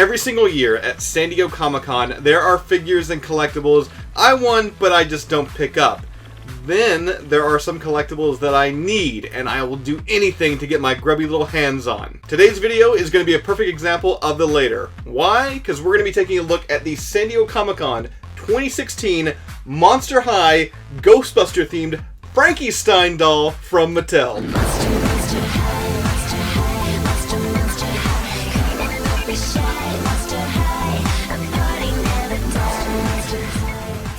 Every single year at San Diego Comic-Con, there are figures and collectibles I want, but I just don't pick up. Then there are some collectibles that I need, and I will do anything to get my grubby little hands on. Today's video is going to be a perfect example of the latter. Why? Because we're going to be taking a look at the San Diego Comic-Con 2016 Monster High Ghostbuster themed Frankie Stein doll from Mattel.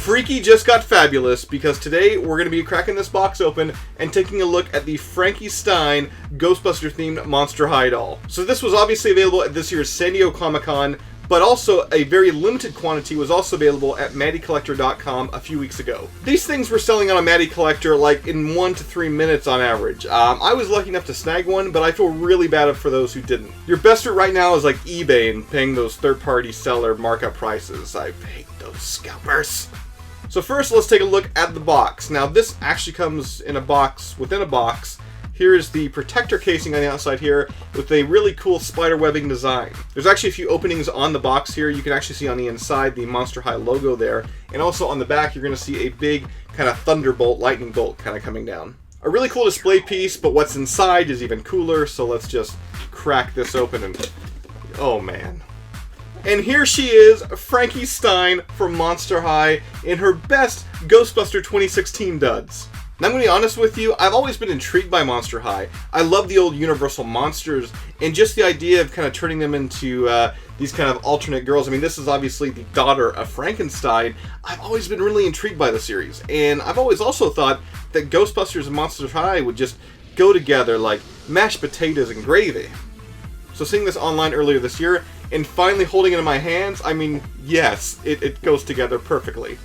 Freaky just got fabulous because today we're going to be cracking this box open and taking a look at the Frankie Stein Ghostbuster themed Monster High doll. So this was obviously available at this year's San Diego Comic-Con, but also a very limited quantity was also available at MattyCollector.com a few weeks ago. These things were selling on a Matty Collector like in 1 to 3 minutes on average. I was lucky enough to snag one, but I feel really bad for those who didn't. Your best route right now is like eBay and paying those third-party seller markup prices. I hate those scalpers. So first, let's take a look at the box. Now, this actually comes in a box within a box. Here is the protector casing on the outside here with a really cool spider webbing design. There's actually a few openings on the box here. You can actually see on the inside the Monster High logo there. And also on the back, you're going to see a big kind of thunderbolt, lightning bolt kind of coming down. A really cool display piece, but what's inside is even cooler. So let's just crack this open and... oh, man. And here she is, Frankie Stein from Monster High, in her best Ghostbuster 2016 duds. And I'm going to be honest with you, I've always been intrigued by Monster High. I love the old Universal monsters, and just the idea of kind of turning them into these kind of alternate girls. I mean, this is obviously the daughter of Frankenstein. I've always been really intrigued by the series, and I've always also thought that Ghostbusters and Monster High would just go together like mashed potatoes and gravy. So seeing this online earlier this year, and finally holding it in my hands, I mean, yes, it goes together perfectly.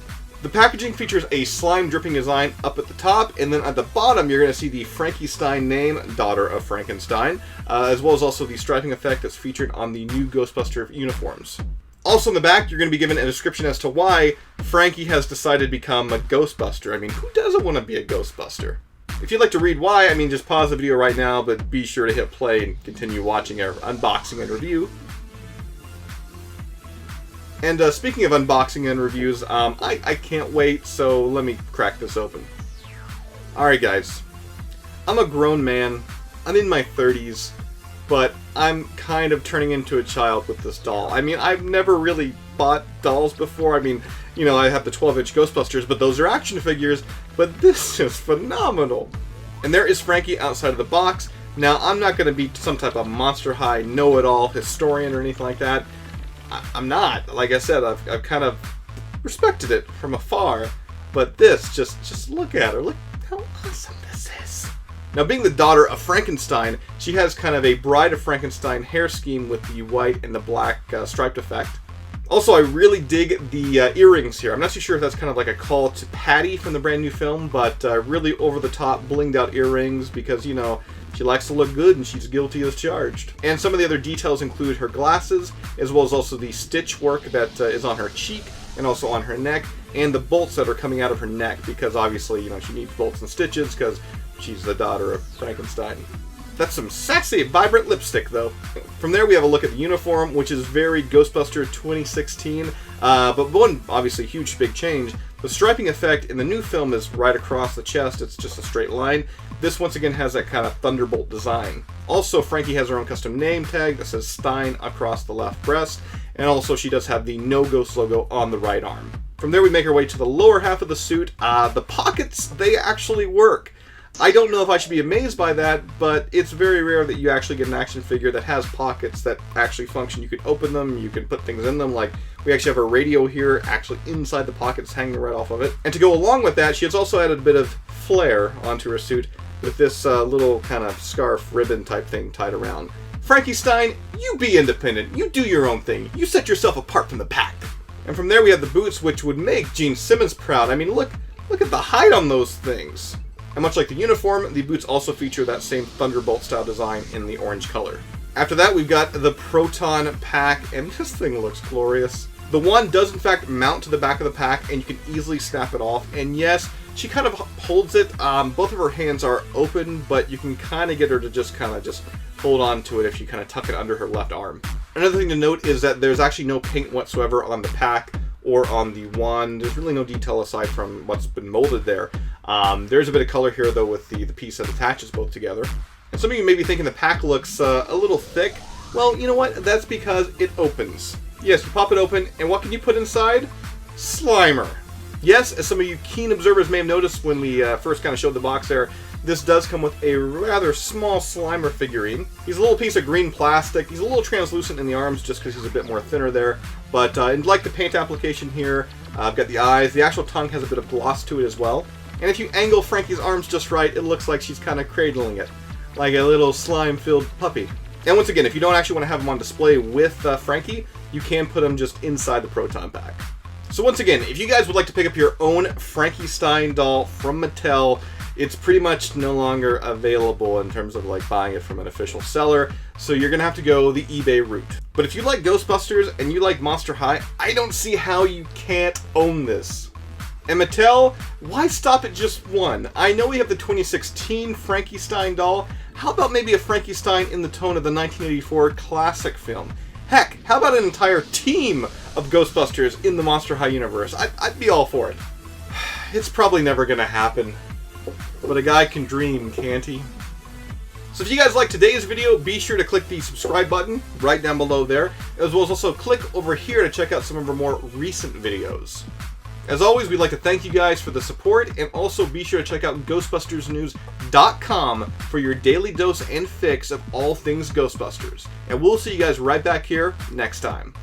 The packaging features a slime dripping design up at the top, and then at the bottom you're going to see the Frankie Stein name, daughter of Frankenstein, as well as also the striping effect that's featured on the new Ghostbuster uniforms. Also in the back, you're going to be given a description as to why Frankie has decided to become a Ghostbuster. I mean, who doesn't want to be a Ghostbuster? If you'd like to read why, I mean, just pause the video right now, but be sure to hit play and continue watching our unboxing and review. And speaking of unboxing and reviews, I can't wait, so let me crack this open. Alright guys, I'm a grown man, I'm in my 30s, but I'm kind of turning into a child with this doll. I mean, I've never really bought dolls before. I mean, you know, I have the 12-inch Ghostbusters, but those are action figures, but this is phenomenal. And there is Frankie outside of the box. Now, I'm not going to be some type of Monster High know-it-all historian or anything like that. I'm not. Like I said, I've kind of respected it from afar, but this, just look at her. Look how awesome this is. Now, being the daughter of Frankenstein, she has kind of a Bride of Frankenstein hair scheme with the white and the black striped effect. Also, I really dig the earrings here. I'm not too sure if that's kind of like a call to Patty from the brand new film, but really over-the-top, blinged-out earrings because, you know, she likes to look good and she's guilty as charged. And some of the other details include her glasses, as well as also the stitch work that is on her cheek and also on her neck, and the bolts that are coming out of her neck because obviously, you know, she needs bolts and stitches because she's the daughter of Frankenstein. That's some sassy, vibrant lipstick, though. From there, we have a look at the uniform, which is very Ghostbuster 2016. But one, obviously, huge, big change. The striping effect in the new film is right across the chest. It's just a straight line. This, once again, has that kind of thunderbolt design. Also, Frankie has her own custom name tag that says Stein across the left breast. And also, she does have the No Ghost logo on the right arm. From there, we make our way to the lower half of the suit. The pockets, they actually work. I don't know if I should be amazed by that, but it's very rare that you actually get an action figure that has pockets that actually function. You can open them, you can put things in them, like we actually have a radio here actually inside the pockets hanging right off of it. And to go along with that, she has also added a bit of flair onto her suit with this little kind of scarf ribbon type thing tied around. Frankie Stein, you be independent, you do your own thing, you set yourself apart from the pack. And from there we have the boots, which would make Gene Simmons proud. I mean, look at the height on those things. And much like the uniform, the boots also feature that same Thunderbolt style design in the orange color. After that, we've got the Proton Pack, and this thing looks glorious. The wand does in fact mount to the back of the pack, and you can easily snap it off. And yes, she kind of holds it. Both of her hands are open, but you can kind of get her to just hold on to it if you kind of tuck it under her left arm. Another thing to note is that there's actually no paint whatsoever on the pack or on the wand. There's really no detail aside from what's been molded there. There's a bit of color here, though, with the piece that attaches both together. And some of you may be thinking the pack looks a little thick. Well, you know what? That's because it opens. Yes, you pop it open, and what can you put inside? Slimer. Yes, as some of you keen observers may have noticed when we first kind of showed the box there, this does come with a rather small Slimer figurine. He's a little piece of green plastic. He's a little translucent in the arms just because he's a bit more thinner there. But like the paint application here, I've got the eyes. The actual tongue has a bit of gloss to it as well. And if you angle Frankie's arms just right, it looks like she's kind of cradling it, like a little slime-filled puppy. And once again, if you don't actually want to have him on display with Frankie, you can put him just inside the Proton Pack. So once again, if you guys would like to pick up your own Frankie Stein doll from Mattel, it's pretty much no longer available in terms of like buying it from an official seller, so you're going to have to go the eBay route. But if you like Ghostbusters and you like Monster High, I don't see how you can't own this. And Mattel, why stop at just one? I know we have the 2016 Frankie Stein doll. How about maybe a Frankie Stein in the tone of the 1984 classic film? Heck, how about an entire team of Ghostbusters in the Monster High universe? I'd be all for it. It's probably never going to happen. But a guy can dream, can't he? So if you guys like today's video, be sure to click the subscribe button right down below there, as well as also click over here to check out some of our more recent videos. As always, we'd like to thank you guys for the support, and also be sure to check out GhostbustersNews.com for your daily dose and fix of all things Ghostbusters. And we'll see you guys right back here next time.